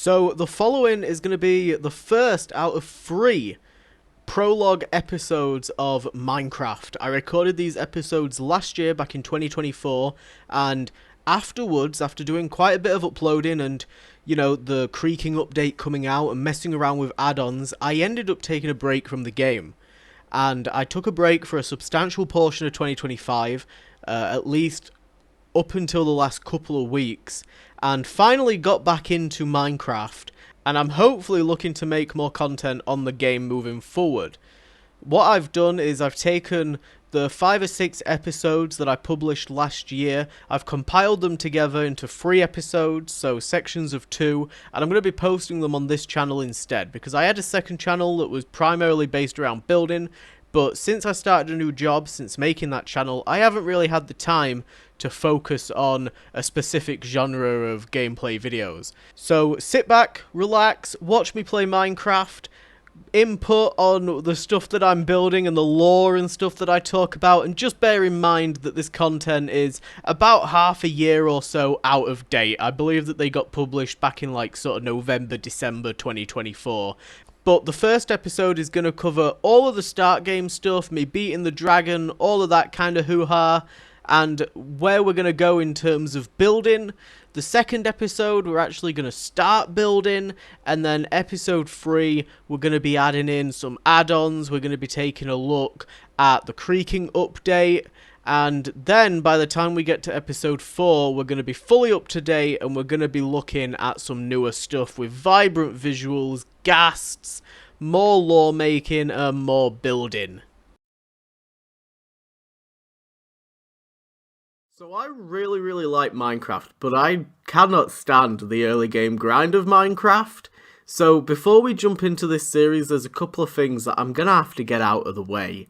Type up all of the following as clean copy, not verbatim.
So the following is going to be the first out of 3 prologue episodes of Minecraft. I recorded these episodes last year, back in 2024, and afterwards, after doing quite a bit of uploading and, you know, the creaking update coming out and messing around with add-ons, I ended up taking a break from the game. And I took a break for a substantial portion of 2025, at least up until the last couple of weeks, and finally got back into Minecraft, and I'm hopefully looking to make more content on the game moving forward. What I've done is I've taken the 5 or 6 episodes that I published last year, I've compiled them together into 3 episodes, so sections of 2, and I'm going to be posting them on this channel instead, because I had a second channel that was primarily based around building, but since I started a new job, since making that channel, I haven't really had the time to focus on a specific genre of gameplay videos. So sit back, relax, watch me play Minecraft, input on the stuff that I'm building and the lore and stuff that I talk about, and just bear in mind that this content is about half a year or so out of date. I believe that they got published back in like sort of November, December 2024. But the first episode is going to cover all of the start game stuff, me beating the dragon, all of that kind of hoo-ha, and where we're going to go in terms of building. The second episode, we're actually going to start building, and then episode 3, we're going to be adding in some add-ons, we're going to be taking a look at the creaking update, and then by the time we get to episode 4, we're going to be fully up to date, and we're going to be looking at some newer stuff with vibrant visuals, ghasts, more lore making, and more building. So I really like Minecraft, but I cannot stand the early game grind of Minecraft. So before we jump into this series, there's a couple of things that I'm going to have to get out of the way.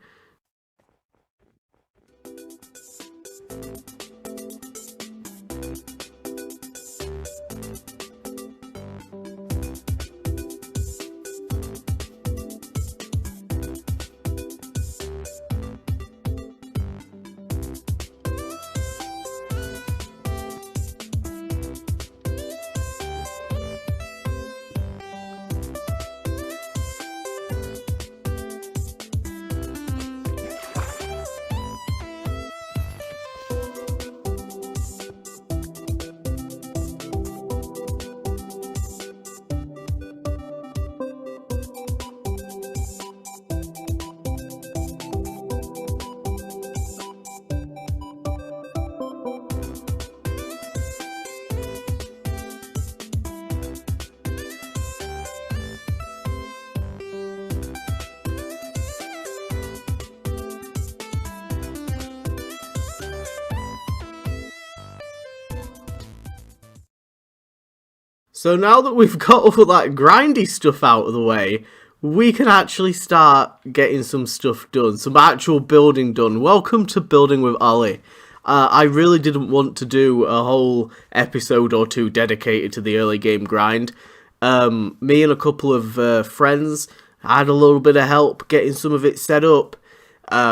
So now that we've got all that grindy stuff out of the way, we can actually start getting some stuff done, some actual building done. Welcome to Building with Ollie. I really didn't want to do a whole episode or 2 dedicated to the early game grind. Me and a couple of friends had a little bit of help getting some of it set up.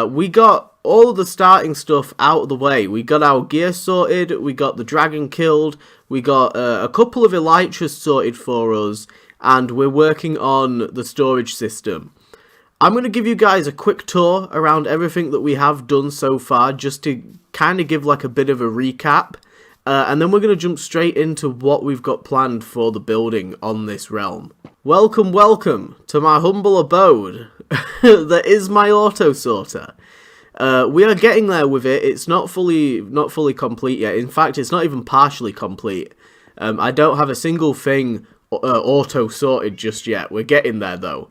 We got all of the starting stuff out of the way. We got our gear sorted, we got the dragon killed, we got a couple of elytras sorted for us, and we're working on the storage system. I'm going to give you guys a quick tour around everything that we have done so far, just to kind of give like a bit of a recap, and then we're going to jump straight into what we've got planned for the building on this realm. Welcome to my humble abode that is my auto sorter. We are getting there with it. It's not fully complete yet. In fact, it's not even partially complete. I don't have a single thing auto sorted just yet. We're getting there though.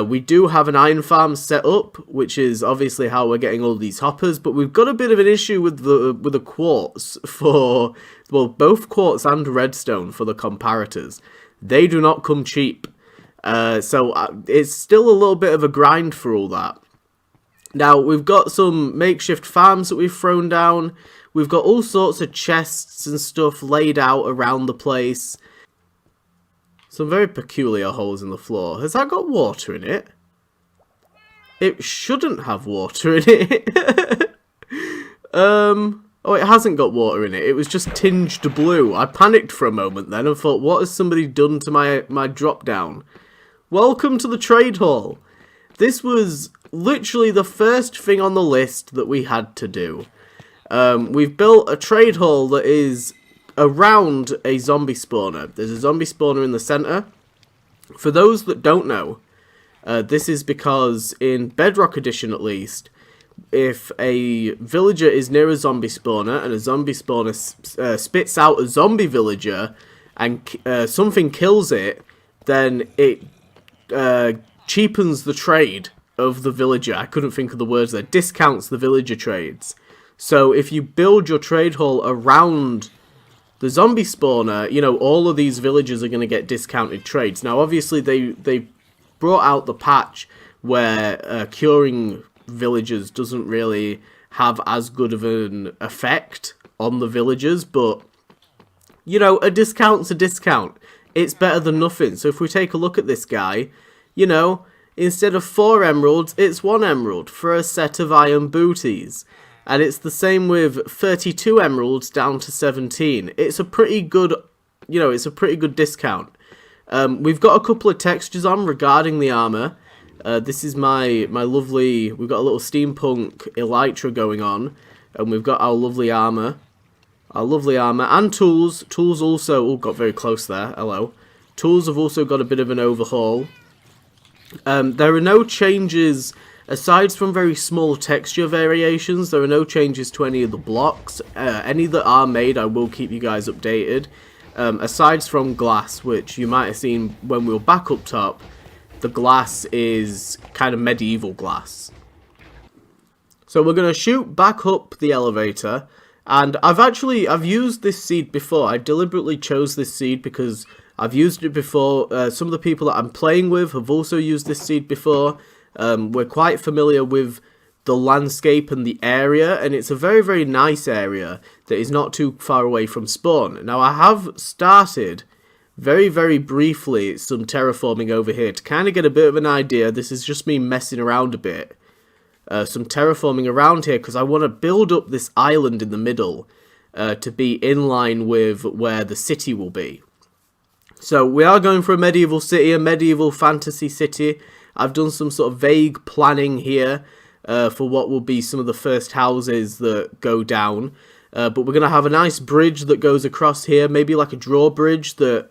We do have an iron farm set up, which is obviously how we're getting all these hoppers, but we've got a bit of an issue with the quartz for, well, both quartz and redstone for the comparators. They do not come cheap. So it's still a little bit of a grind for all that. Now, we've got some makeshift farms that we've thrown down. We've got all sorts of chests and stuff laid out around the place. Some very peculiar holes in the floor. Has that got water in it? It shouldn't have water in it. Oh, it hasn't got water in it. It was just tinged blue. I panicked for a moment then and thought, what has somebody done to my drop down? Welcome to the trade hall. This was literally the first thing on the list that we had to do. We've built a trade hall that is around a zombie spawner. There's a zombie spawner in the center. For those that don't know, this is because in Bedrock Edition at least, if a villager is near a zombie spawner and a zombie spawner spits out a zombie villager and something kills it, then it cheapens the trade of the villager. I couldn't think of the words there. Discounts the villager trades. So if you build your trade hall around the zombie spawner, you know, all of these villagers are going to get discounted trades. Now, obviously, they brought out the patch where curing villagers doesn't really have as good of an effect on the villagers, but, you know, a discount's a discount. It's better than nothing. So if we take a look at this guy, you know, instead of 4 emeralds, it's 1 emerald for a set of iron booties. And it's the same with 32 emeralds down to 17. It's a pretty good, you know, it's a pretty good discount. We've got a couple of textures on regarding the armor. This is my lovely, we've got a little steampunk elytra going on. And we've got our lovely armor. And tools. Tools also, oh, got very close there, hello. Tools have also got a bit of an overhaul. There are no changes. Aside from very small texture variations, there are no changes to any of the blocks. Any that are made, I will keep you guys updated. Aside from glass, which you might have seen when we were back up top, the glass is kind of medieval glass. So we're going to shoot back up the elevator, and I've used this seed before. I deliberately chose this seed because I've used it before. Some of the people that I'm playing with have also used this seed before. We're quite familiar with the landscape and the area, and it's a very, very nice area that is not too far away from spawn. Now, I have started very, very briefly some terraforming over here to kind of get a bit of an idea. This is just me messing around a bit. Some terraforming around here because I want to build up this island in the middle to be in line with where the city will be. So we are going for a medieval city, a medieval fantasy city. I've done some sort of vague planning here for what will be some of the first houses that go down. But we're going to have a nice bridge that goes across here, maybe like a drawbridge that,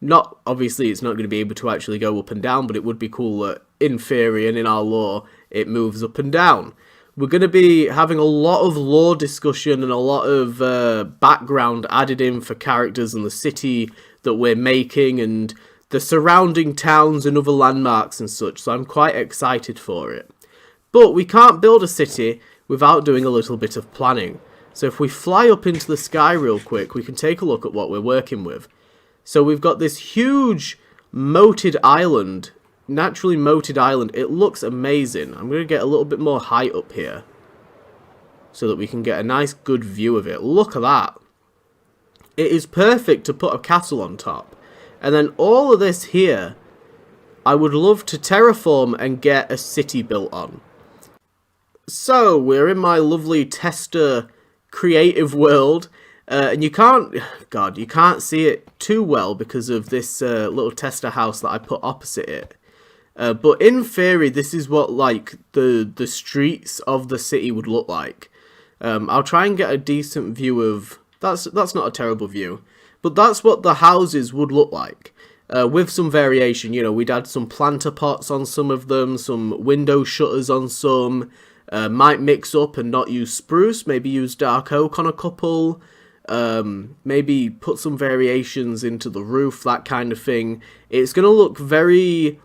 not obviously it's not going to be able to actually go up and down, but it would be cool that in theory and in our lore it moves up and down. We're going to be having a lot of lore discussion and a lot of background added in for characters and the city that we're making and the surrounding towns and other landmarks and such, so I'm quite excited for it. But we can't build a city without doing a little bit of planning. So if we fly up into the sky real quick, we can take a look at what we're working with. So we've got this huge moated island, naturally moated island. It looks amazing. I'm going to get a little bit more height up here so that we can get a nice good view of it. Look at that. It is perfect to put a castle on top. And then all of this here, I would love to terraform and get a city built on. So, we're in my lovely tester creative world. And you can't see it too well because of this little tester house that I put opposite it. But in theory, this is what like the streets of the city would look like. I'll try and get a decent view of... That's not a terrible view. But that's what the houses would look like. With some variation, you know, we'd add some planter pots on some of them, some window shutters on some. Might mix up and not use spruce, maybe use dark oak on a couple. Maybe put some variations into the roof, that kind of thing. It's going to look very...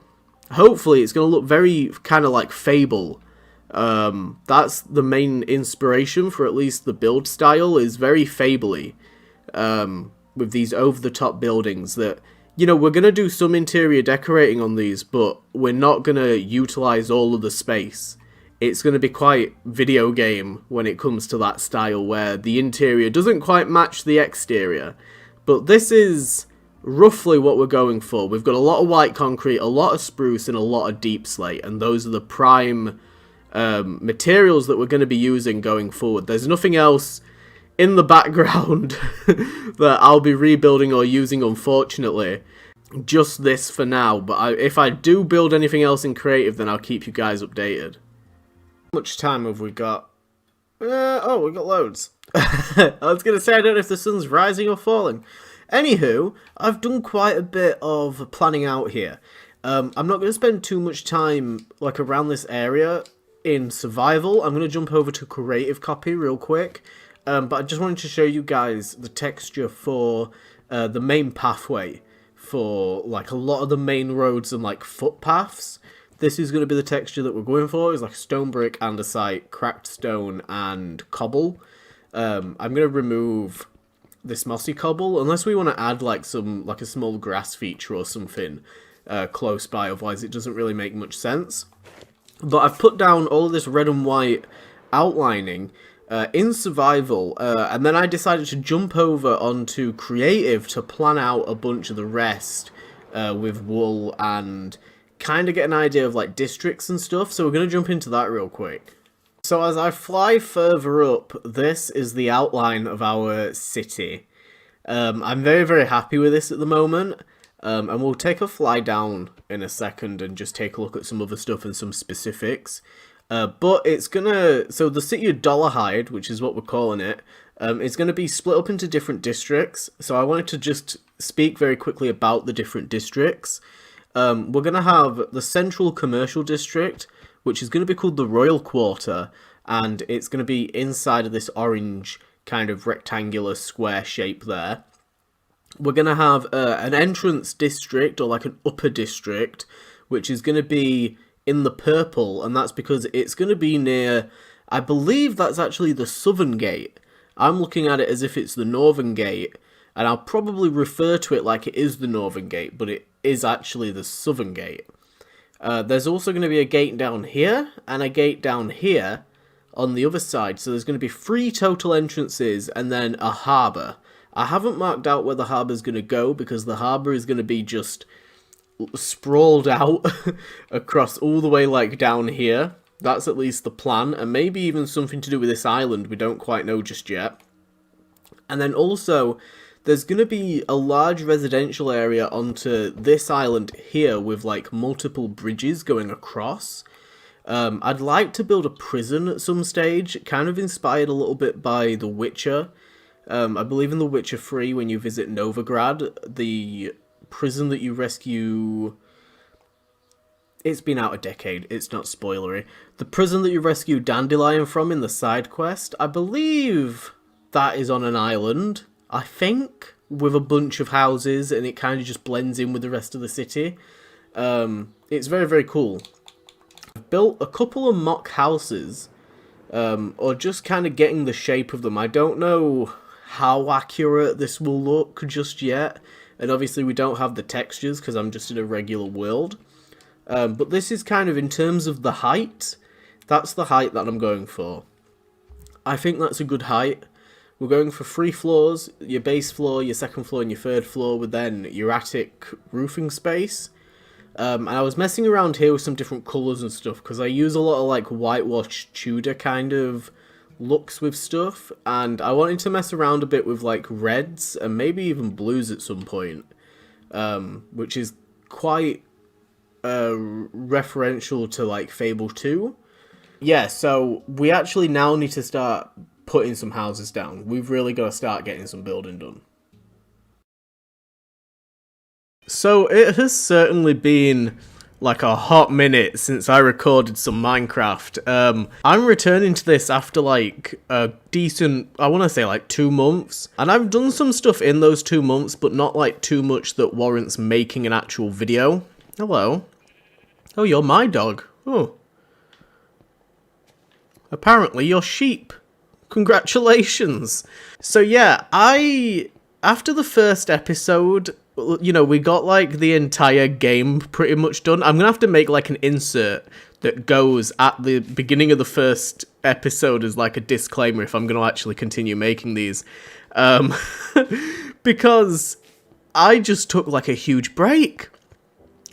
Hopefully, it's going to look very kind of like Fable. That's the main inspiration for at least the build style, is very Fable-y. With these over-the-top buildings that, you know, we're going to do some interior decorating on these, but we're not going to utilize all of the space. It's going to be quite video game when it comes to that style where the interior doesn't quite match the exterior. But this is roughly what we're going for. We've got a lot of white concrete, a lot of spruce, and a lot of deep slate, and those are the prime materials that we're going to be using going forward. There's nothing else in the background that I'll be rebuilding or using, unfortunately. Just this for now, but if I do build anything else in creative, then I'll keep you guys updated. How much time have we got? Oh, we got loads. I was going to say, I don't know if the sun's rising or falling. Anywho, I've done quite a bit of planning out here. I'm not going to spend too much time like around this area in survival. I'm going to jump over to creative copy real quick. But I just wanted to show you guys the texture for the main pathway for like a lot of the main roads and like footpaths. This is going to be the texture that we're going for. It's like stone brick, andesite, cracked stone, and cobble. I'm going to remove this mossy cobble unless we want to add like a small grass feature or something close by. Otherwise, it doesn't really make much sense. But I've put down all of this red and white outlining in survival, and then I decided to jump over onto creative to plan out a bunch of the rest with wool and kind of get an idea of like districts and stuff. So we're going to jump into that real quick. So as I fly further up, this is the outline of our city. I'm very, very happy with this at the moment. And we'll take a fly down in a second and just take a look at some other stuff and some specifics. But it's gonna, so the city of Dollarhide, which is what we're calling it, is going to be split up into different districts. So I wanted to just speak very quickly about the different districts. We're going to have the Central Commercial District, which is going to be called the Royal Quarter, and it's going to be inside of this orange kind of rectangular square shape there. We're going to have an entrance district, or like an upper district, which is going to be in the purple, and that's because it's going to be near, I believe that's actually the southern gate. I'm looking at it as if it's the northern gate, and I'll probably refer to it like it is the northern gate, but it is actually the southern gate. There's also going to be a gate down here, and a gate down here on the other side, so there's going to be 3 total entrances, and then a harbour. I haven't marked out where the harbour's going to go, because the harbour is going to be just sprawled out across all the way like down here. That's at least the plan, and maybe even something to do with this island, we don't quite know just yet. And then also there's going to be a large residential area onto this island here with like multiple bridges going across. I'd like to build a prison at some stage, kind of inspired a little bit by The Witcher. I believe in The Witcher 3 when you visit Novigrad, the prison that you rescue, it's been out a decade, it's not spoilery. The prison that you rescue Dandelion from in the side quest, I believe that is on an island, I think, with a bunch of houses, and it kind of just blends in with the rest of the city. It's very, very cool. I've built a couple of mock houses, or just kind of getting the shape of them. I don't know how accurate this will look just yet. And obviously we don't have the textures because I'm just in a regular world. But this is kind of, in terms of the height, that's the height that I'm going for. I think that's a good height. We're going for 3 floors, your base floor, your second floor, and your third floor, with then your attic roofing space. And I was messing around here with some different colours and stuff, because I use a lot of like whitewashed Tudor kind of looks with stuff, and I wanted to mess around a bit with like reds and maybe even blues at some point, which is quite referential to like Fable 2. Yeah, so we actually now need to start putting some houses down. We've really got to start getting some building done. So it has certainly been like a hot minute since I recorded some Minecraft. I'm returning to this after like a decent, I want to say like 2 months. And I've done some stuff in those 2 months, but not like too much that warrants making an actual video. Hello. Oh, you're my dog. Oh. Apparently you're sheep. Congratulations. So yeah, after the first episode, you know, we got like the entire game pretty much done. I'm gonna have to make like an insert that goes at the beginning of the first episode as like a disclaimer if I'm gonna actually continue making these, because I just took like a huge break.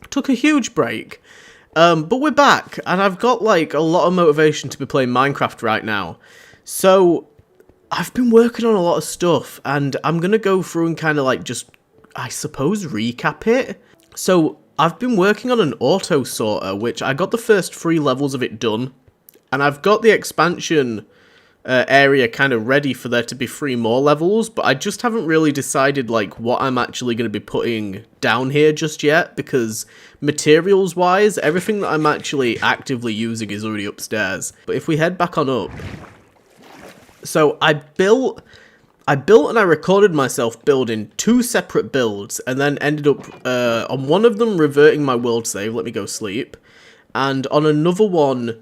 But we're back, and I've got like a lot of motivation to be playing Minecraft right now. So I've been working on a lot of stuff, and I'm gonna go through and kind of like just, I suppose, recap it. So I've been working on an auto sorter, which I got the first 3 levels of it done, and I've got the expansion area kind of ready for there to be 3 more levels, but I just haven't really decided like what I'm actually going to be putting down here just yet, because materials wise, everything that I'm actually actively using is already upstairs. But if we head back on up, so I built and I recorded myself building 2 separate builds, and then ended up on one of them reverting my world save, let me go sleep, and on another one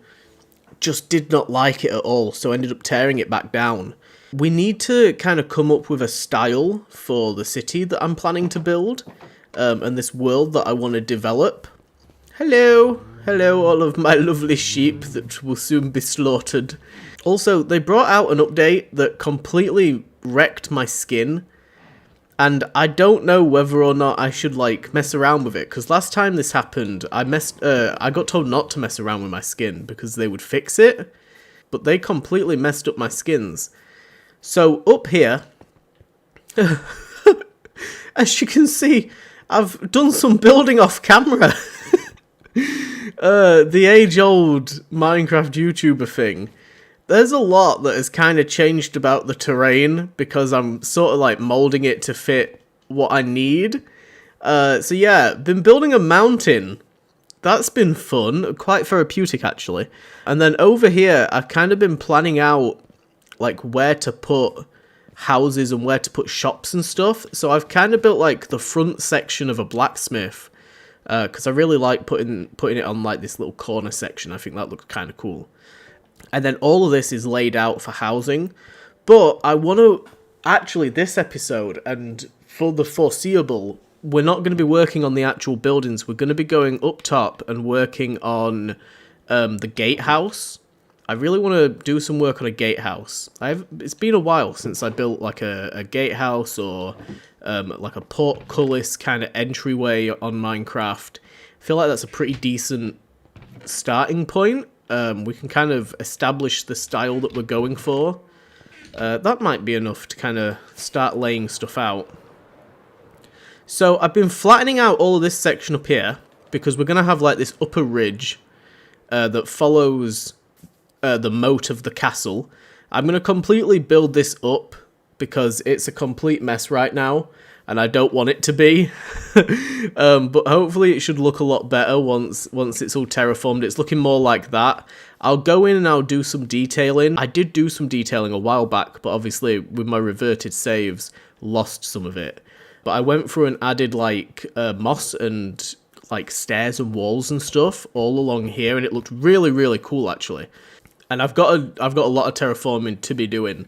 just did not like it at all, so ended up tearing it back down. We need to kind of come up with a style for the city that I'm planning to build, and this world that I want to develop. Hello! Hello, all of my lovely sheep that will soon be slaughtered. Also, they brought out an update that completely wrecked my skin, and I don't know whether or not I should, like, mess around with it, because last time this happened, I got told not to mess around with my skin, because they would fix it, but they completely messed up my skins. So, up here, as you can see, I've done some building off camera. The age-old Minecraft YouTuber thing. There's a lot that has kind of changed about the terrain, because I'm sort of like molding it to fit what I need. So yeah, been building a mountain. That's been fun, quite therapeutic actually. And then over here, I've kind of been planning out like where to put houses and where to put shops and stuff. So I've kind of built like the front section of a blacksmith, because I really like putting it on like this little corner section. I think that looks kind of cool. And then all of this is laid out for housing. But I want to, actually, this episode, and for the foreseeable, we're not going to be working on the actual buildings. We're going to be going up top and working on the gatehouse. I really want to do some work on a gatehouse. It's been a while since I built like a gatehouse or like a portcullis kind of entryway on Minecraft. I feel like that's a pretty decent starting point. We can kind of establish the style that we're going for. That might be enough to kind of start laying stuff out. So I've been flattening out all of this section up here, because we're going to have like this upper ridge that follows the moat of the castle. I'm going to completely build this up, because it's a complete mess right now, and I don't want it to be. But hopefully it should look a lot better once it's all terraformed. It's looking more like that. I'll go in and I'll do some detailing. I did do some detailing a while back, but obviously with my reverted saves, lost some of it. But I went through and added like moss and like stairs and walls and stuff all along here, and it looked really, really cool actually. And I've got a lot of terraforming to be doing.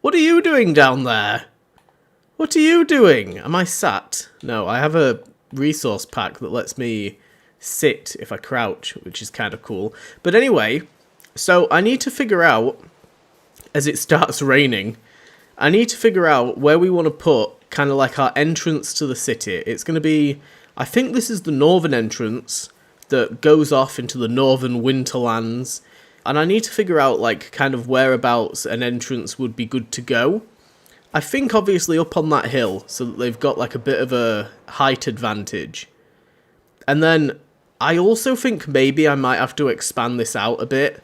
What are you doing down there? What are you doing? Am I sat? No, I have a resource pack that lets me sit if I crouch, which is kind of cool. But anyway, so I need to figure out, as it starts raining, I need to figure out where we want to put kind of like our entrance to the city. It's going to be, I think this is the northern entrance that goes off into the northern winterlands. And I need to figure out like kind of whereabouts an entrance would be good to go. I think obviously up on that hill, so that they've got like a bit of a height advantage. And then I also think maybe I might have to expand this out a bit.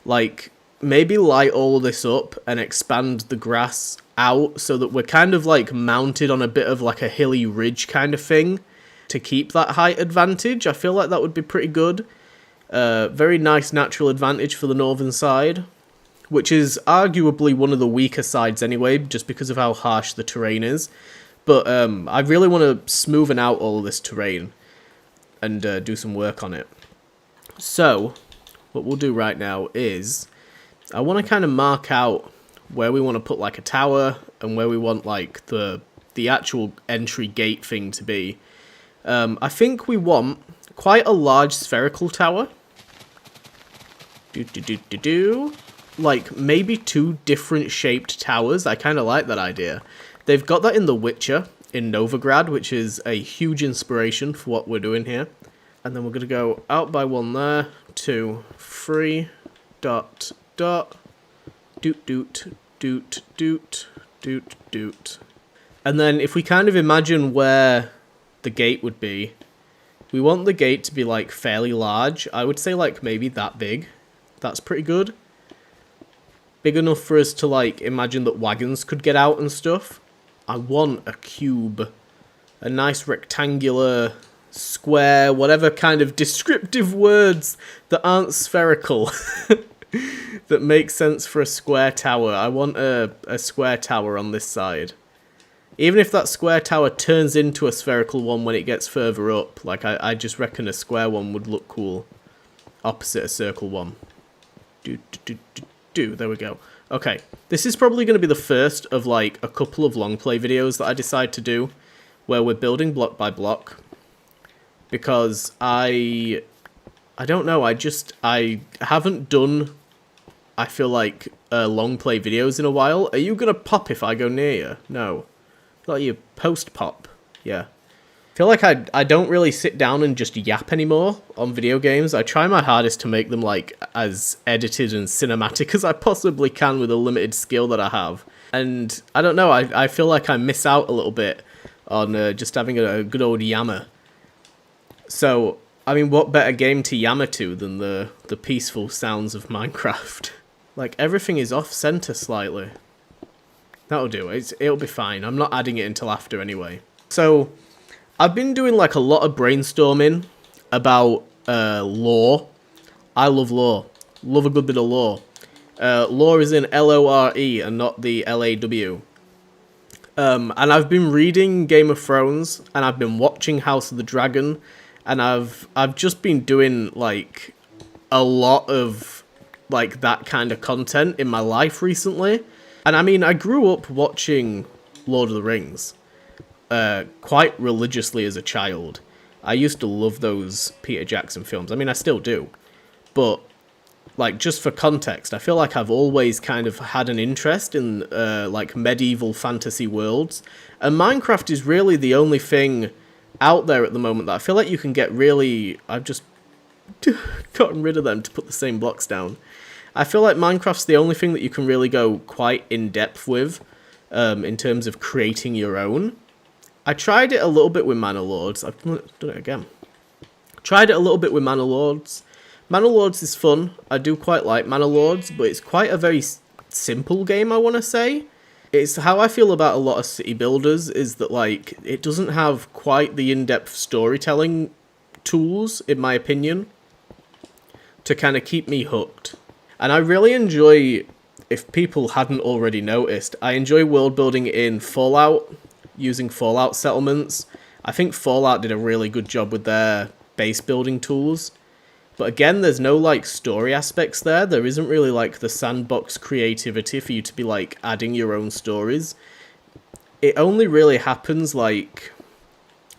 Like maybe light all this up and expand the grass out so that we're kind of like mounted on a bit of like a hilly ridge kind of thing to keep that height advantage. I feel like that would be pretty good. Very nice natural advantage for the northern side, which is arguably one of the weaker sides anyway, just because of how harsh the terrain is. But I really want to smoothen out all of this terrain and do some work on it. So, what we'll do right now is, I want to kind of mark out where we want to put like a tower, and where we want like the actual entry gate thing to be. I think we want quite a large spherical tower. Like, maybe 2 different shaped towers. I kind of like that idea. They've got that in The Witcher, in Novigrad, which is a huge inspiration for what we're doing here. And then we're going to go out by 1 there, 2, 3, dot, dot, doot, doot, doot, doot, doot, doot. And then if we kind of imagine where the gate would be, we want the gate to be like fairly large. I would say like maybe that big. That's pretty good. Big enough for us to like imagine that wagons could get out and stuff. I want a cube. A nice rectangular, square, whatever kind of descriptive words that aren't spherical. That make sense for a square tower. I want a square tower on this side. Even if that square tower turns into a spherical one when it gets further up, like I just reckon a square one would look cool. Opposite a circle one. There we go. Okay, this is probably going to be the first of like a couple of long play videos that I decide to do, where we're building block by block. Because I don't know, I haven't done, I feel like, long play videos in a while. Are you going to pop if I go near you? No. Like you post-pop. Yeah. I feel like I don't really sit down and just yap anymore on video games. I try my hardest to make them like as edited and cinematic as I possibly can with a limited skill that I have. And I don't know, I feel like I miss out a little bit on just having a good old yammer. So, I mean, what better game to yammer to than the peaceful sounds of Minecraft? Like, everything is off-center slightly. That'll do. It'll be fine. I'm not adding it until after anyway. So, I've been doing like a lot of brainstorming about lore. I love lore. Love a good bit of lore. Lore is in L-O-R-E and not the L-A-W. And I've been reading Game of Thrones, and I've been watching House of the Dragon, and I've just been doing like a lot of like that kind of content in my life recently. And I mean, I grew up watching Lord of the Rings quite religiously as a child. I used to love those Peter Jackson films. I mean, I still do. But, like, just for context, I feel like I've always kind of had an interest in, like, medieval fantasy worlds. And Minecraft is really the only thing out there at the moment that I feel like you can get really... I've just gotten rid of them to put the same blocks down. I feel like Minecraft's the only thing that you can really go quite in-depth with in terms of creating your own. I tried it a little bit with Manor Lords. I've done it again. Tried it a little bit with Manor Lords. Manor Lords is fun. I do quite like Manor Lords, but it's quite a very simple game, I want to say. It's how I feel about a lot of city builders, is that like it doesn't have quite the in-depth storytelling tools, in my opinion, to kind of keep me hooked. And I really enjoy, if people hadn't already noticed, I enjoy world building in Fallout, using Fallout settlements. I think Fallout did a really good job with their base building tools. But again, there's no like story aspects there. There isn't really like the sandbox creativity for you to be like adding your own stories. It only really happens like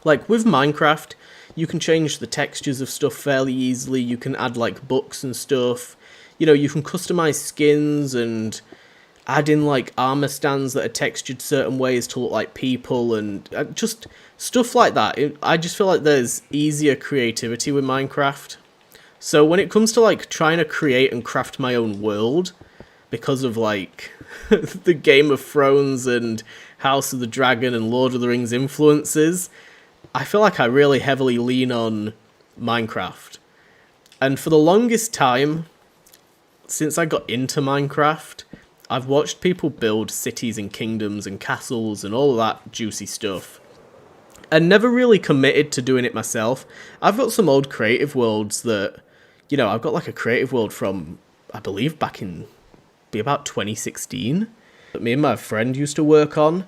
with Minecraft, you can change the textures of stuff fairly easily. You can add like books and stuff. You know, you can customize skins and add in like armor stands that are textured certain ways to look like people and just stuff like that. I just feel like there's easier creativity with Minecraft. So when it comes to like trying to create and craft my own world, because of like the Game of Thrones and House of the Dragon and Lord of the Rings influences, I feel like I really heavily lean on Minecraft. And for the longest time, since I got into Minecraft, I've watched people build cities and kingdoms and castles and all of that juicy stuff, and never really committed to doing it myself. I've got some old creative worlds that, you know, I've got like a creative world from, I believe, back in about 2016 that me and my friend used to work on.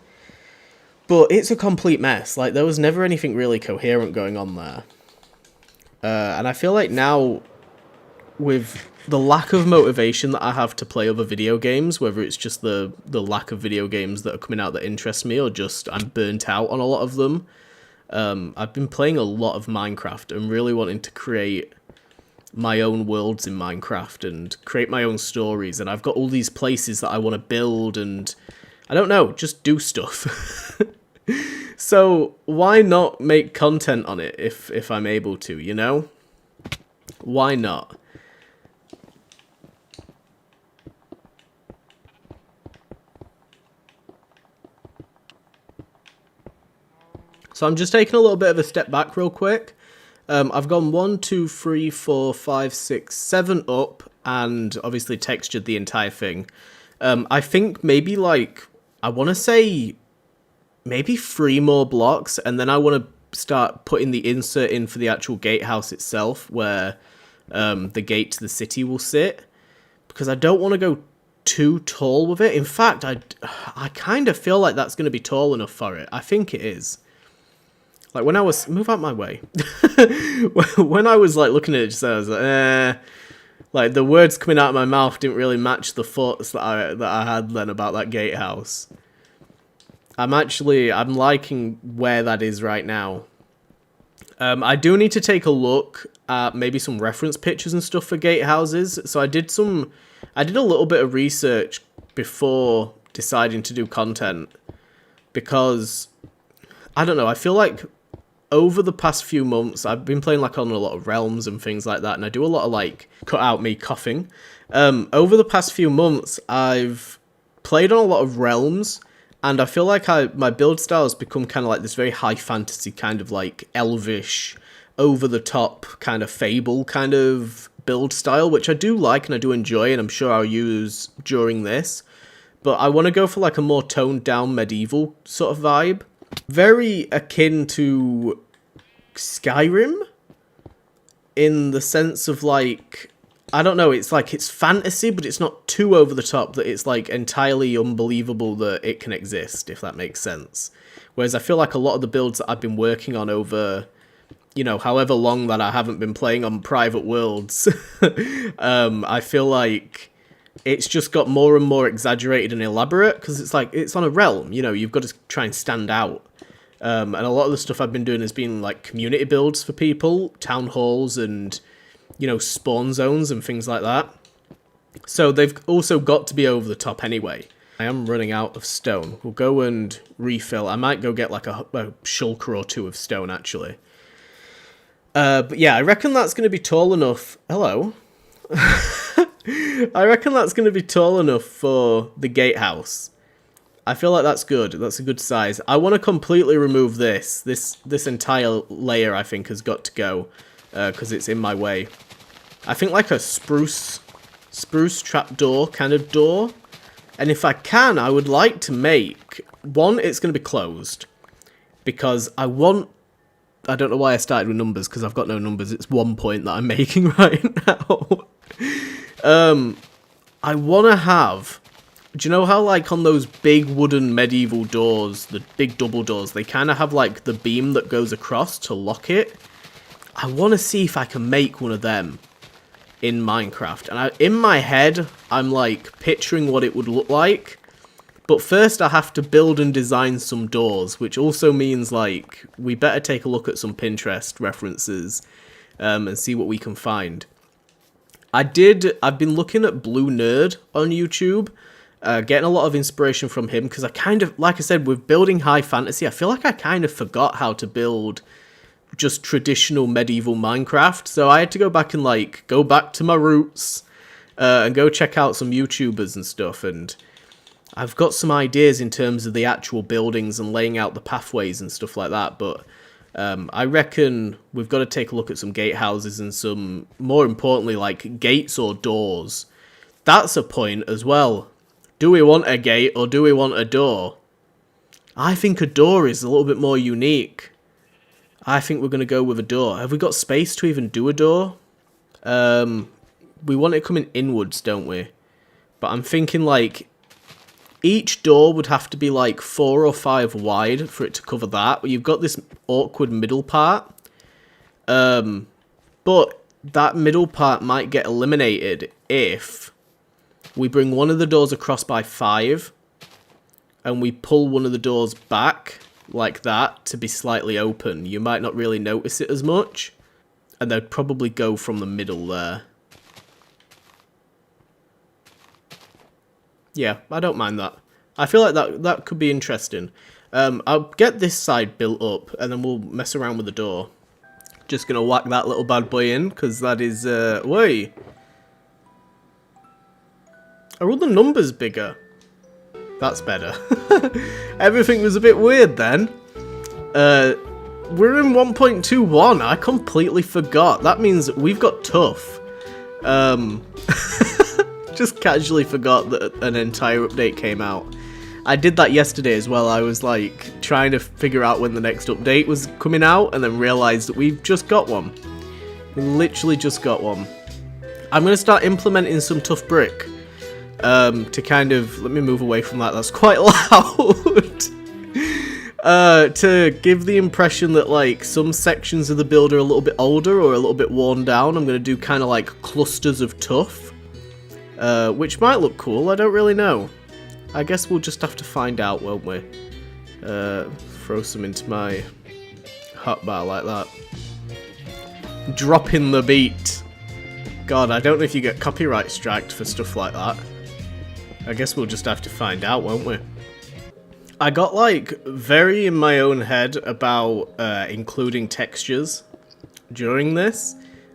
But it's a complete mess. Like, there was never anything really coherent going on there. And I feel like now, with the lack of motivation that I have to play other video games, whether it's just the lack of video games that are coming out that interest me, or just I'm burnt out on a lot of them, I've been playing a lot of Minecraft and really wanting to create my own worlds in Minecraft and create my own stories. And I've got all these places that I want to build and, I don't know, just do stuff. So why not make content on it if I'm able to, you know? Why not? So I'm just taking a little bit of a step back real quick. I've gone 1, 2, 3, 4, 5, 6, 7 up, and obviously textured the entire thing. I think maybe like, I want to say maybe 3 more blocks, and then I want to start putting the insert in for the actual gatehouse itself, where the gate to the city will sit, because I don't want to go too tall with it. In fact, I kind of feel like that's going to be tall enough for it. I think it is. Like, when I was... Move out my way. When I was, like, looking at it, just I was like, like, the words coming out of my mouth didn't really match the thoughts that I had then about that gatehouse. I'm liking where that is right now. I do need to take a look at maybe some reference pictures and stuff for gatehouses. So I did a little bit of research before deciding to do content, because, I don't know, I feel like over the past few months, I've been playing like on a lot of realms and things like that, and I do a lot of like, cut out me coughing. Over the past few months, I've played on a lot of realms, and I feel like my build style has become kind of like this very high fantasy kind of like elvish, over the top kind of fable kind of build style, which I do like and I do enjoy, and I'm sure I'll use during this. But I want to go for like a more toned down medieval sort of vibe. Very akin to Skyrim, in the sense of like, I don't know, it's like it's fantasy, but it's not too over the top that it's like entirely unbelievable that it can exist, if that makes sense. Whereas I feel like a lot of the builds that I've been working on over, you know, however long that I haven't been playing on private worlds, I feel like it's just got more and more exaggerated and elaborate, because it's like, it's on a realm, you know, you've got to try and stand out. And a lot of the stuff I've been doing has been like community builds for people, town halls, and, you know, spawn zones and things like that. So they've also got to be over the top anyway. I am running out of stone. We'll go and refill. I might go get like a shulker or 2 of stone, actually. But yeah, I reckon that's going to be tall enough. Hello. I reckon that's going to be tall enough for the gatehouse. I feel like that's good. That's a good size. I want to completely remove this. This entire layer, I think, has got to go, because it's in my way. I think like a spruce trapdoor kind of door. And if I can, I would like to make... One, it's going to be closed, because I want... I don't know why I started with numbers, because I've got no numbers. It's 1 point that I'm making right now. I want to have... Do you know how, like, on those big wooden medieval doors, the big double doors, they kind of have, like, the beam that goes across to lock it? I want to see if I can make one of them in Minecraft. And in my head, I'm, like, picturing what it would look like. But first, I have to build and design some doors, which also means, like, we better take a look at some Pinterest references and see what we can find. I've been looking at Blue Nerd on YouTube, getting a lot of inspiration from him, because I kind of, like I said, with building high fantasy, I feel like I kind of forgot how to build just traditional medieval Minecraft, so I had to go back and, like, go back to my roots, and go check out some YouTubers and stuff, and I've got some ideas in terms of the actual buildings and laying out the pathways and stuff like that, but I reckon we've got to take a look at some gatehouses and some, more importantly, like, gates or doors. That's a point as well. Do we want a gate or do we want a door? I think a door is a little bit more unique. I think we're going to go with a door. Have we got space to even do a door? We want it coming inwards, don't we? But I'm thinking, like, each door would have to be, like, 4 or 5 wide for it to cover that. You've got this awkward middle part. But that middle part might get eliminated if we bring one of the doors across by 5 and we pull one of the doors back like that to be slightly open. You might not really notice it as much, and they'd probably go from the middle there. Yeah, I don't mind that. I feel like that could be interesting. I'll get this side built up, and then we'll mess around with the door. Just gonna whack that little bad boy in, because that is, wait. Are all the numbers bigger? That's better. Everything was a bit weird then. we're in 1.21. I completely forgot. That means we've got tough. Just casually forgot that an entire update came out. I did that yesterday as well. I was like trying to figure out when the next update was coming out and then realized that we've just got one. We literally just got one. I'm going to start implementing some tough brick to kind of... Let me move away from that. That's quite loud. To give the impression that like some sections of the build are a little bit older or a little bit worn down. I'm going to do kind of like clusters of tough, which might look cool. I don't really know. I guess we'll just have to find out, won't we? Throw some into my hotbar like that. Dropping the beat. God, I don't know if you get copyright striked for stuff like that. I guess we'll just have to find out, won't we? I got like very in my own head about including textures during this.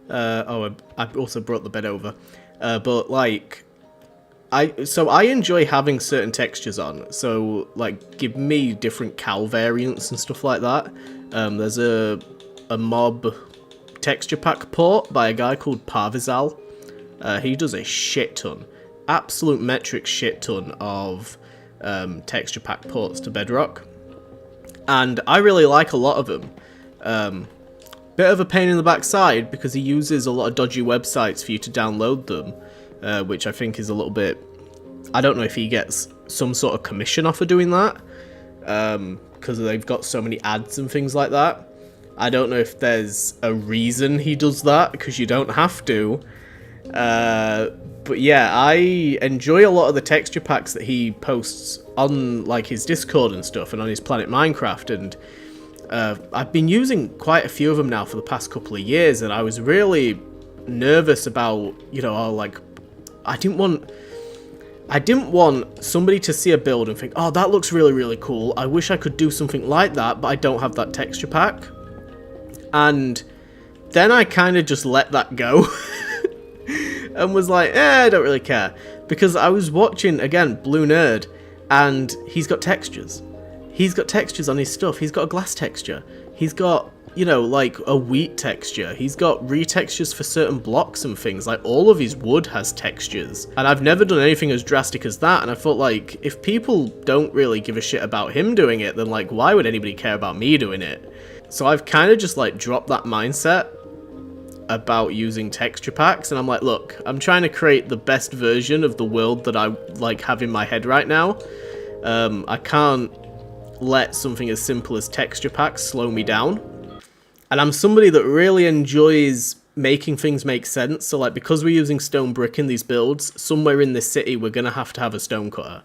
I also brought the bed over. But like, I enjoy having certain textures on. So like, give me different cow variants and stuff like that. There's a mob texture pack port by a guy called Parvizal. He does a shit ton, absolute metric shit ton of texture pack ports to Bedrock, and I really like a lot of them. Bit of a pain in the backside because he uses a lot of dodgy websites for you to download them, which I think is a little bit... I don't know if he gets some sort of commission off of doing that, because they've got so many ads and things like that. I don't know if there's a reason he does that, because you don't have to. But yeah, I enjoy a lot of the texture packs that he posts on like his Discord and stuff, and on his Planet Minecraft, and I've been using quite a few of them now for the past couple of years, and I was really nervous about, you know, like, I didn't want somebody to see a build and think, oh, that looks really, really cool. I wish I could do something like that, but I don't have that texture pack. And then I kind of just let that go. And was like, I don't really care. Because I was watching, again, Blue Nerd, and he's got textures. He's got textures on his stuff. He's got a glass texture. He's got, you know, like a wheat texture. He's got retextures for certain blocks and things. Like, all of his wood has textures. And I've never done anything as drastic as that. And I thought, like, if people don't really give a shit about him doing it, then, like, why would anybody care about me doing it? So I've kind of just, like, dropped that mindset about using texture packs, and I'm like, look, I'm trying to create the best version of the world that I like have in my head right now. I can't let something as simple as texture packs slow me down, and I'm somebody that really enjoys making things make sense. So like, because we're using stone brick in these builds, somewhere in this city we're gonna have to have a stone cutter.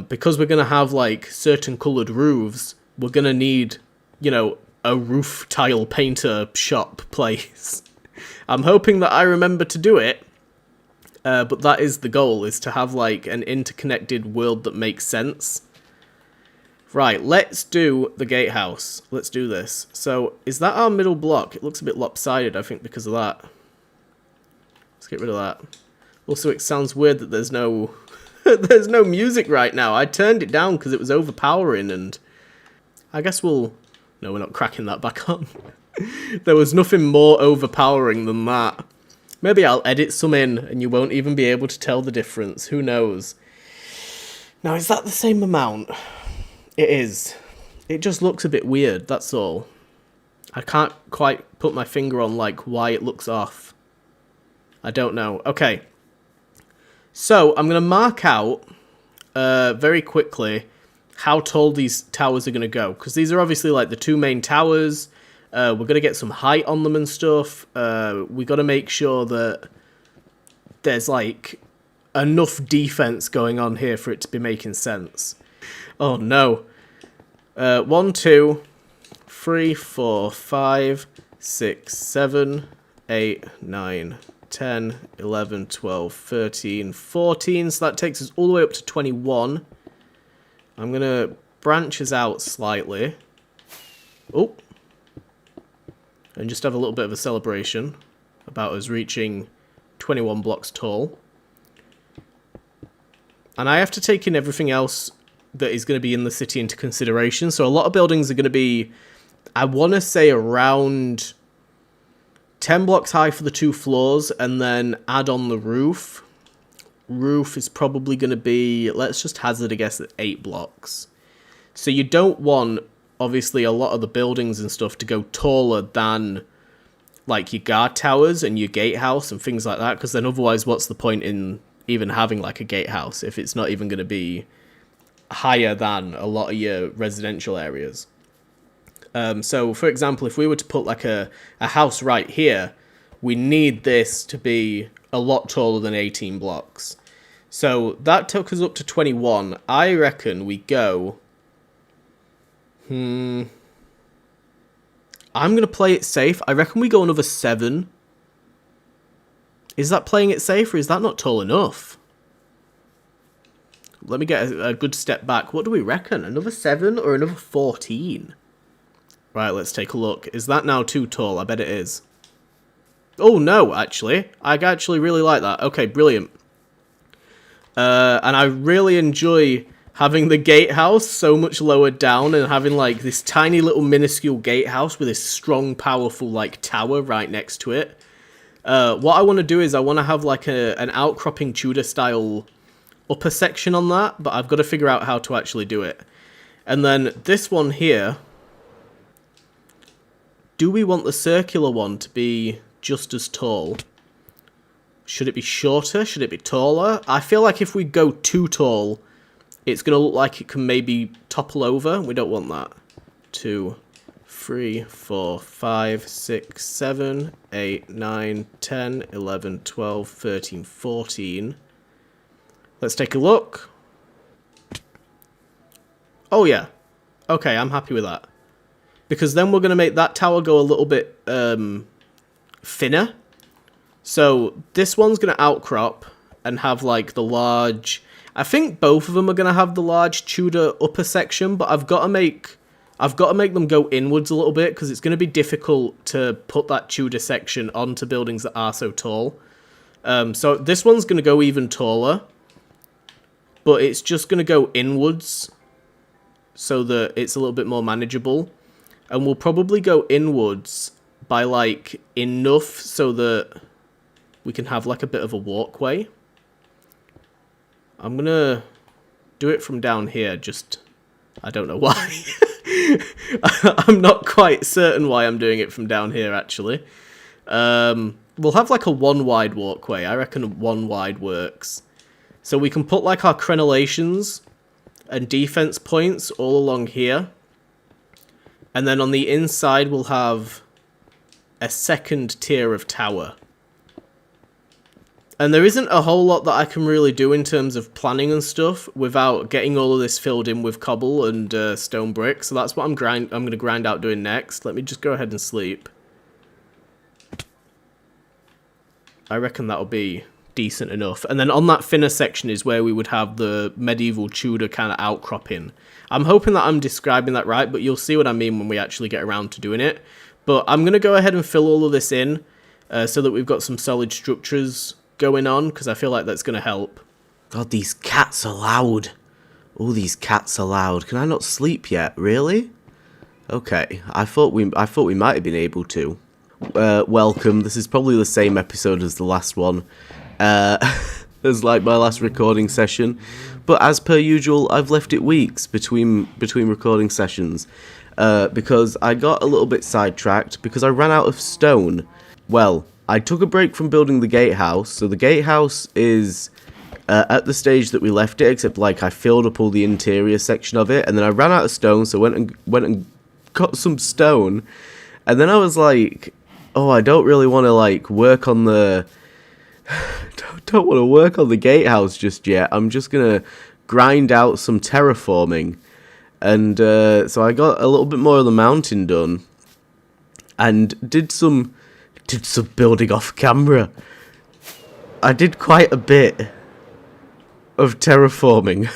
Because we're gonna have like certain coloured roofs, we're gonna need, you know, a roof tile painter shop place. I'm hoping that I remember to do it, but that is the goal, is to have like an interconnected world that makes sense. Right, let's do the gatehouse. Let's do this. So, is that our middle block? It looks a bit lopsided, I think, because of that. Let's get rid of that. Also, it sounds weird that there's no there's no music right now. I turned it down because it was overpowering, and I guess we'll... No, we're not cracking that back on. There was nothing more overpowering than that. Maybe I'll edit some in and you won't even be able to tell the difference. Who knows? Now, is that the same amount? It is. It just looks a bit weird, that's all. I can't quite put my finger on, like, why it looks off. I don't know. Okay. So, I'm going to mark out very quickly how tall these towers are going to go, because these are obviously like the two main towers. We're going to get some height on them and stuff. We got to make sure that there's like enough defense going on here for it to be making sense. Oh no. 1, 2, 3, 4, 5, 6, 7, 8, 9, 10, 11, 12, 13, 14. So that takes us all the way up to 21. I'm going to branch us out slightly. Oh. And just have a little bit of a celebration about us reaching 21 blocks tall. And I have to take in everything else that is going to be in the city into consideration. So a lot of buildings are going to be I want to say around 10 blocks high for the 2 floors, and then add on the roof. Roof is probably going to be, let's just hazard a guess, at 8 blocks. So you don't want, obviously, a lot of the buildings and stuff to go taller than, like, your guard towers and your gatehouse and things like that, because then otherwise what's the point in even having, like, a gatehouse if it's not even going to be higher than a lot of your residential areas. So, for example, if we were to put, like, a house right here, we need this to be a lot taller than 18 blocks. So that took us up to 21. I reckon we go... I'm going to play it safe. I reckon we go another 7. Is that playing it safe, or is that not tall enough? Let me get a good step back. What do we reckon? Another 7 or another 14? Right, let's take a look. Is that now too tall? I bet it is. Oh, no, actually. I actually really like that. Okay, brilliant. And I really enjoy having the gatehouse so much lower down and having, like, this tiny little minuscule gatehouse with this strong, powerful, like, tower right next to it. What I want to do is I want to have, like, an outcropping Tudor-style upper section on that, but I've got to figure out how to actually do it. And then this one here... Do we want the circular one to be just as tall? Should it be shorter? Should it be taller? I feel like if we go too tall, it's going to look like it can maybe topple over. We don't want that. 2, 3, 4, 5, 6, 7, 8, 9, 10, 11, 12, 13, 14. Let's take a look. Oh, yeah. Okay, I'm happy with that. Because then we're going to make that tower go a little bit thinner. So this one's going to outcrop and have, like, the large... I think both of them are going to have the large Tudor upper section, but I've got to make them go inwards a little bit, because it's going to be difficult to put that Tudor section onto buildings that are so tall. So this one's going to go even taller, but it's just going to go inwards so that it's a little bit more manageable. And we'll probably go inwards by, like, enough so that we can have, like, a bit of a walkway. I'm going to do it from down here, just... I don't know why. I'm not quite certain why I'm doing it from down here, actually. We'll have, like, a 1 wide walkway. I reckon 1 wide works. So we can put, like, our crenellations and defense points all along here. And then on the inside, we'll have a second tier of tower. And there isn't a whole lot that I can really do in terms of planning and stuff without getting all of this filled in with cobble and stone brick. So that's what I'm going to grind out doing next. Let me just go ahead and sleep. I reckon that'll be decent enough. And then on that thinner section is where we would have the medieval Tudor kind of outcropping. I'm hoping that I'm describing that right, but you'll see what I mean when we actually get around to doing it. But I'm going to go ahead and fill all of this in so that we've got some solid structures going on, because I feel like that's going to help. God, these cats are loud. Oh, these cats are loud. Can I not sleep yet? Really? Okay, I thought we might have been able to. Welcome. This is probably the same episode as the last one. As like my last recording session. But as per usual, I've left it weeks between recording sessions. Because I got a little bit sidetracked because I ran out of stone. Well, I took a break from building the gatehouse. So the gatehouse is at the stage that we left it, except like I filled up all the interior section of it, and then I ran out of stone, so went and got some stone. And then I was like, oh, I don't really want to like work on the don't want to work on the gatehouse just yet. I'm just gonna grind out some terraforming. And so I got a little bit more of the mountain done, and did some building off camera. I did quite a bit of terraforming.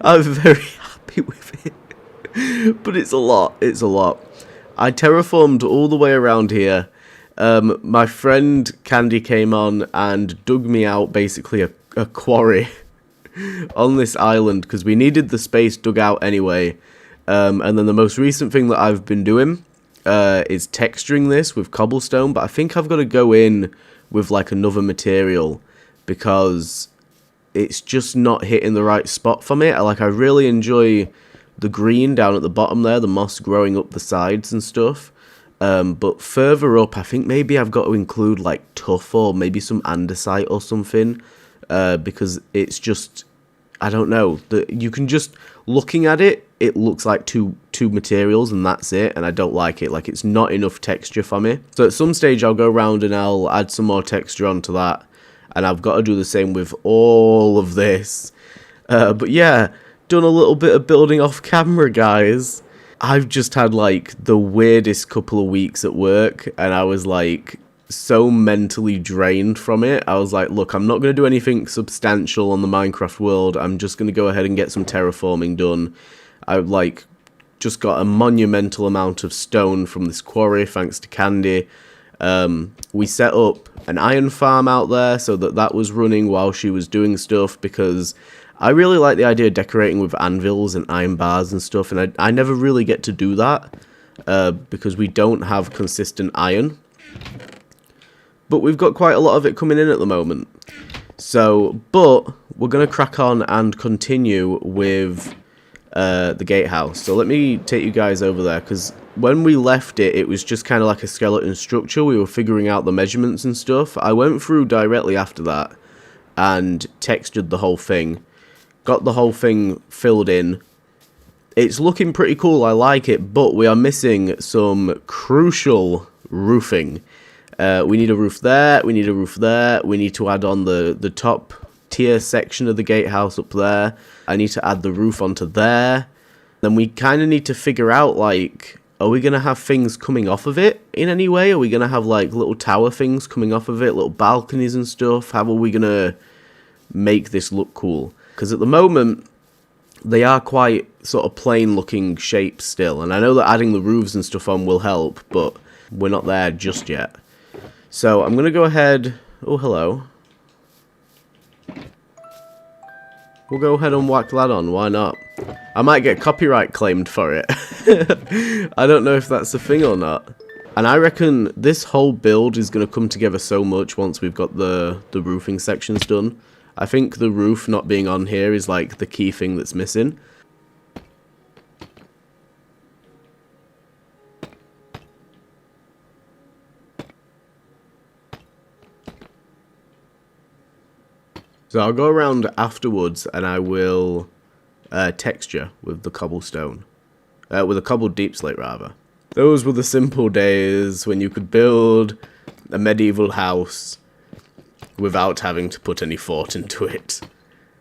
I'm very happy with it, but it's a lot. I terraformed all the way around here. My friend Candy came on and dug me out basically a quarry on this island, because we needed the space dug out anyway. And then the most recent thing that I've been doing is texturing this with cobblestone, but I think I've got to go in with like another material because it's just not hitting the right spot for me. I really enjoy the green down at the bottom there, the moss growing up the sides and stuff. But further up, I think maybe I've got to include like tuff or maybe some andesite or something, because it's just, I don't know, you can just, looking at it, it looks like two materials and that's it, and I don't like it. Like, it's not enough texture for me. So at some stage I'll go around and I'll add some more texture onto that, and I've got to do the same with all of this. But yeah, done a little bit of building off camera, guys. I've just had like the weirdest couple of weeks at work, and I was like so mentally drained from it. I was like, look, I'm not going to do anything substantial on the Minecraft world. I'm just going to go ahead and get some terraforming done. I like just got a monumental amount of stone from this quarry thanks to Candy. We set up an iron farm out there so that was running while she was doing stuff, because I really like the idea of decorating with anvils and iron bars and stuff, and I never really get to do that because we don't have consistent iron. But we've got quite a lot of it coming in at the moment. So, but we're going to crack on and continue with the gatehouse. So let me take you guys over there, because when we left it, it was just kind of like a skeleton structure. We were figuring out the measurements and stuff. I went through directly after that and textured the whole thing. Got the whole thing filled in. It's looking pretty cool, I like it, but we are missing some crucial roofing. We need a roof there, we need a roof there, we need to add on the top tier section of the gatehouse up there. I need to add the roof onto there. Then we kind of need to figure out, like, are we going to have things coming off of it in any way? Are we going to have, like, little tower things coming off of it, little balconies and stuff? How are we going to make this look cool? Because at the moment, they are quite sort of plain looking shapes still. And I know that adding the roofs and stuff on will help, but we're not there just yet. So I'm going to go ahead... Oh, hello. We'll go ahead and whack that on, why not? I might get copyright claimed for it. I don't know if that's a thing or not. And I reckon this whole build is going to come together so much once we've got the roofing sections done. I think the roof not being on here is like the key thing that's missing. So I'll go around afterwards and I will texture with the cobblestone. With a cobbled deep slate, rather. Those were the simple days when you could build a medieval house without having to put any thought into it.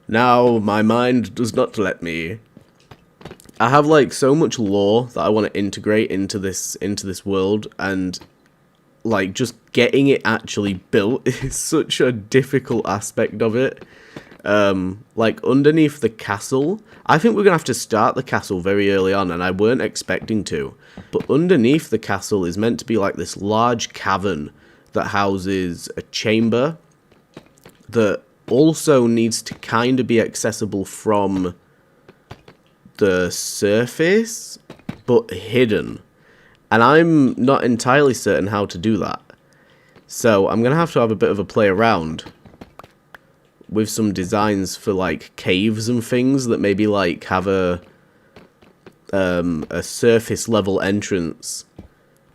Now, my mind does not let me. I have, like, so much lore that I want to integrate into this world, and, like, just getting it actually built is such a difficult aspect of it. Like, underneath the castle, I think we're going to have to start the castle very early on, and I weren't expecting to. But underneath the castle is meant to be, like, this large cavern that houses a chamber that also needs to kind of be accessible from the surface, but hidden. And I'm not entirely certain how to do that. So I'm going to have a bit of a play around with some designs for, like, caves and things that maybe, like, have a surface level entrance,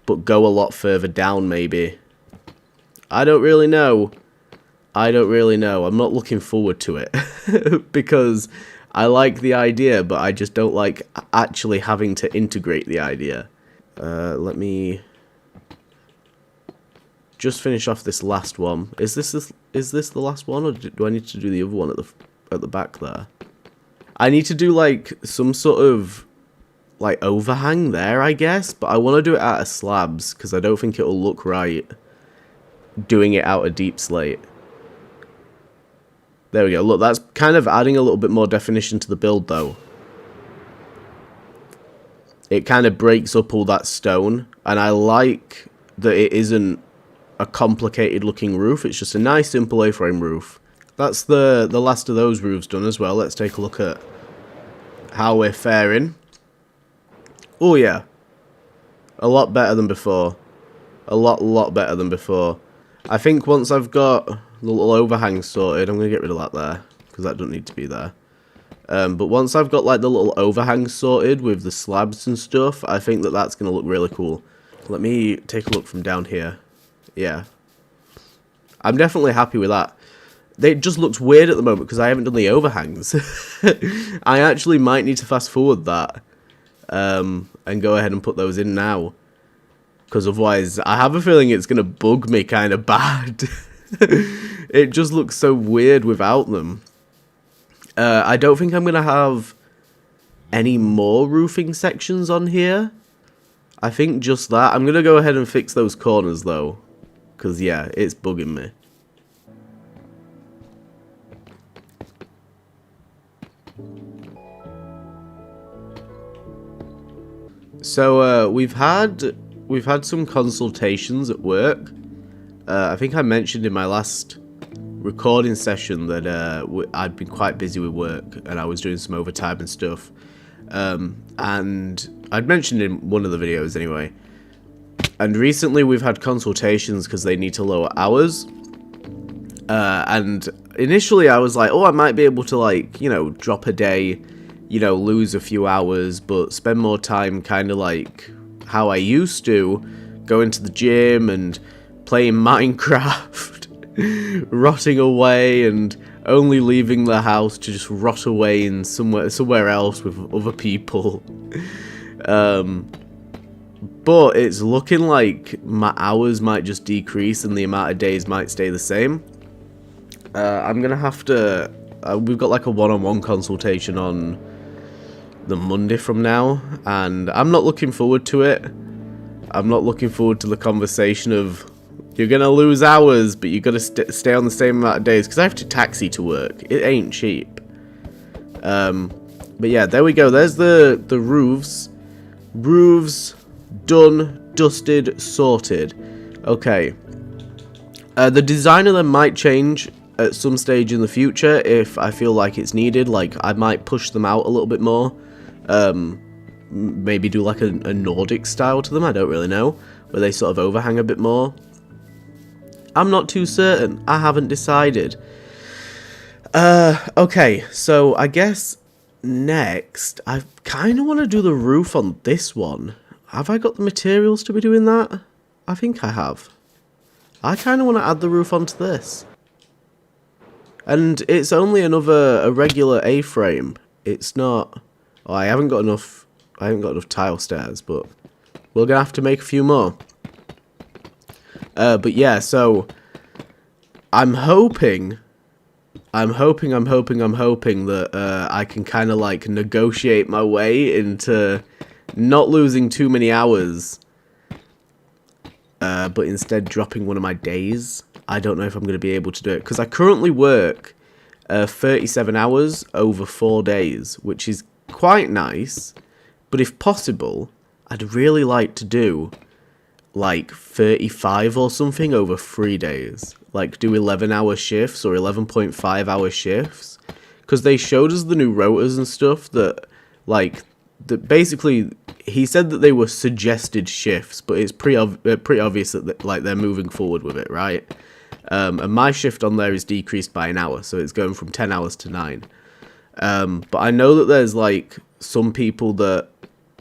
but go a lot further down, maybe. I don't really know. I'm not looking forward to it because I like the idea, but I just don't like actually having to integrate the idea. Let me just finish off this last one. Is this the last one, or do I need to do the other one at the back there? I need to do, like, some sort of, like, overhang there, I guess, but I want to do it out of slabs because I don't think it'll look right doing it out of deep slate. There we go. Look, that's kind of adding a little bit more definition to the build, though. It kind of breaks up all that stone, and I like that it isn't a complicated looking roof. It's just a nice simple A-frame roof. That's the last of those roofs done as well. Let's take a look at how we're faring. Oh yeah, a lot better than before. A lot better than before. I think once I've got the little overhang sorted, I'm going to get rid of that there, because that doesn't need to be there. But once I've got like the little overhang sorted with the slabs and stuff, I think that that's going to look really cool. Let me take a look from down here. Yeah. I'm definitely happy with that. It just looks weird at the moment because I haven't done the overhangs. I actually might need to fast forward that and go ahead and put those in now. Because otherwise, I have a feeling it's going to bug me kind of bad. It just looks so weird without them. I don't think I'm going to have any more roofing sections on here. I think just that. I'm going to go ahead and fix those corners though. Because yeah, it's bugging me. So we've had some consultations at work. I think I mentioned in my last recording session that I'd been quite busy with work and I was doing some overtime and stuff. And I'd mentioned in one of the videos anyway. And recently we've had consultations because they need to lower hours. And initially I was like, oh, I might be able to, like, you know, drop a day, you know, lose a few hours, but spend more time kind of like how I used to, going to the gym and playing Minecraft, rotting away and only leaving the house to just rot away in somewhere else with other people. But it's looking like my hours might just decrease and the amount of days might stay the same. I'm gonna have to. We've got like a one-on-one consultation on the Monday from now, and I'm not looking forward to it. I'm not looking forward to the conversation of you're gonna lose hours, but you gotta stay on the same amount of days because I have to taxi to work. It ain't cheap. But yeah, there we go. There's the roofs. Roofs done, dusted, sorted. Okay. The design of them might change at some stage in the future if I feel like it's needed. Like, I might push them out a little bit more. Maybe do like a Nordic style to them, I don't really know. Where they sort of overhang a bit more. I'm not too certain. I haven't decided. Okay, so I guess next, I kind of want to do the roof on this one. Have I got the materials to be doing that? I think I have. I kind of want to add the roof onto this. And it's only a regular A-frame. It's not... Oh, I haven't got enough tile stairs, but we're going to have to make a few more. But yeah, so I'm hoping that I can kind of like negotiate my way into not losing too many hours, but instead dropping one of my days. I don't know if I'm going to be able to do it because I currently work 37 hours over 4 days, which is quite nice. But if possible, I'd really like to do like 35 or something over 3 days. Like do 11-hour shifts or 11.5-hour shifts. Because they showed us the new rotors and stuff that, like, that basically, he said that they were suggested shifts, but it's pretty obvious that like they're moving forward with it, right? And my shift on there is decreased by an hour, so it's going from 10 hours to 9. But I know that there's like some people that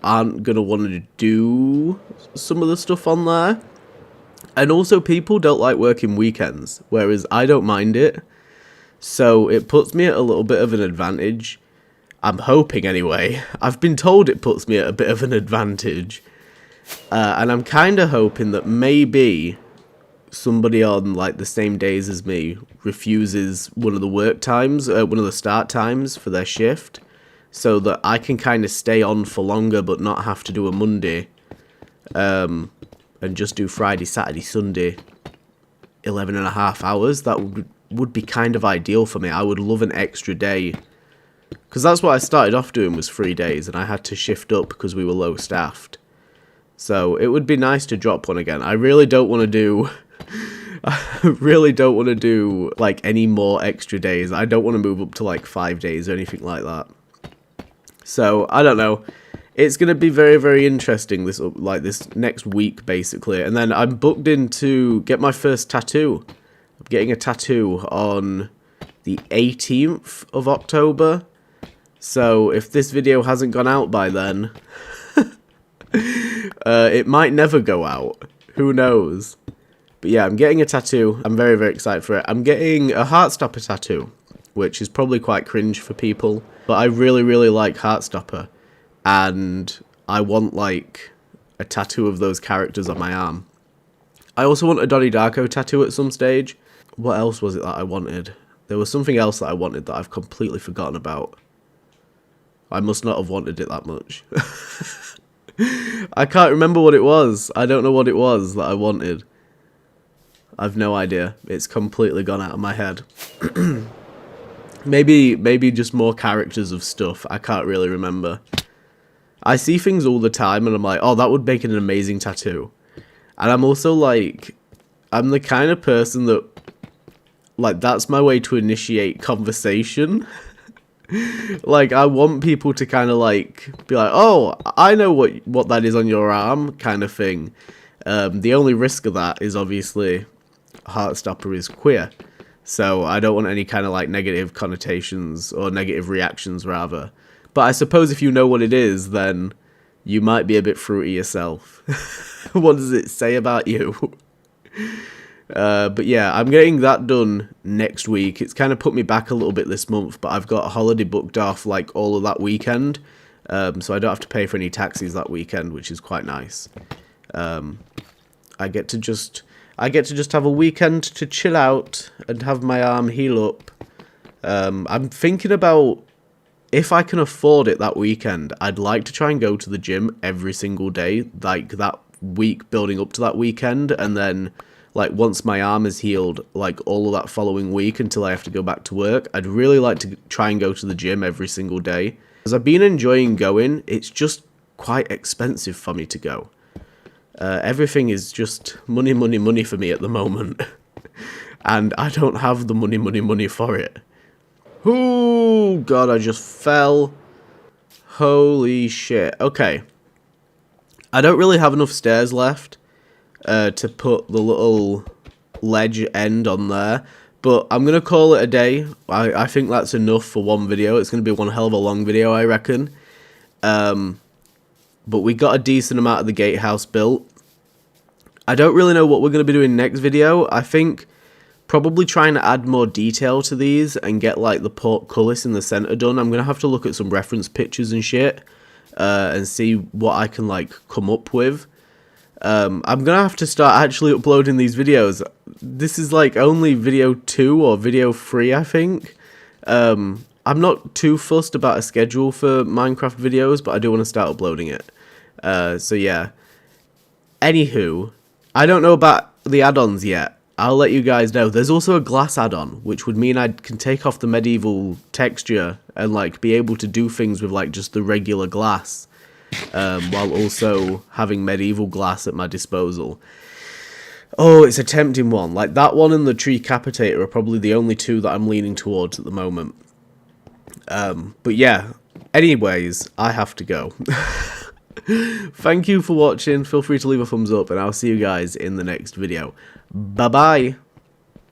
aren't going to want to do some of the stuff on there. And also people don't like working weekends, whereas I don't mind it. So it puts me at a little bit of an advantage. I'm hoping anyway. I've been told it puts me at a bit of an advantage. And I'm kind of hoping that maybe somebody on like the same days as me refuses one of the work times, one of the start times for their shift, so that I can kind of stay on for longer but not have to do a Monday, and just do Friday, Saturday, Sunday, 11.5 hours. That would be kind of ideal for me. I would love an extra day, because that's what I started off doing was 3 days, and I had to shift up because we were low staffed. So it would be nice to drop one again. I really don't want to do like any more extra days. I don't want to move up to like 5 days or anything like that. So I don't know. it's gonna be very, very interesting this next week basically, and then I'm booked in to get my first tattoo. I'm getting a tattoo on the 18th of October. So if this video hasn't gone out by then, it might never go out. Who knows? But yeah, I'm getting a tattoo. I'm very, very excited for it. I'm getting a Heartstopper tattoo, which is probably quite cringe for people, but I really, really like Heartstopper, and I want like a tattoo of those characters on my arm. I also want a Donnie Darko tattoo at some stage. What else was it that I wanted? There was something else that I wanted that I've completely forgotten about. I must not have wanted it that much. I can't remember what it was. I don't know what it was that I wanted. I've no idea. It's completely gone out of my head. Maybe just more characters of stuff. I can't really remember. I see things all the time and I'm like, oh, that would make an amazing tattoo. And I'm also like, I'm the kind of person that, like, that's my way to initiate conversation. Like, I want people to kind of like be like, oh, I know what that is on your arm, kind of thing. The only risk of that is obviously Heartstopper is queer, so I don't want any kind of like negative connotations or negative reactions rather. But I suppose if you know what it is, then you might be a bit fruity yourself. What does it say about you? But yeah, I'm getting that done next week. It's kind of put me back a little bit this month, but I've got a holiday booked off like all of that weekend, so I don't have to pay for any taxis that weekend, which is quite nice. I get to just have a weekend to chill out and have my arm heal up. I'm thinking about, if I can afford it that weekend, I'd like to try and go to the gym every single day, like that week building up to that weekend, and then like once my arm is healed, like all of that following week until I have to go back to work, I'd really like to try and go to the gym every single day. Because I've been enjoying going, it's just quite expensive for me to go. Everything is just money, money, money for me at the moment. And I don't have the money, money, money for it. Oh, God, I just fell. Holy shit. Okay. I don't really have enough stairs left to put the little ledge end on there. But I'm going to call it a day. I think that's enough for one video. It's going to be one hell of a long video, I reckon. But we got a decent amount of the gatehouse built. I don't really know what we're going to be doing next video. I think probably trying to add more detail to these and get like the portcullis in the center done. I'm going to have to look at some reference pictures and shit and see what I can like come up with. I'm going to have to start actually uploading these videos. This is like only video 2 or video 3, I think. I'm not too fussed about a schedule for Minecraft videos, but I do want to start uploading it. So yeah. Anywho, I don't know about the add-ons yet. I'll let you guys know. There's also a glass add-on, which would mean I can take off the medieval texture and like be able to do things with like just the regular glass, while also having medieval glass at my disposal. Oh, it's a tempting one. Like that one and the tree capitator are probably the only two that I'm leaning towards at the moment. But yeah, anyways, I have to go. Thank you for watching. Feel free to leave a thumbs up, and I'll see you guys in the next video. Bye bye.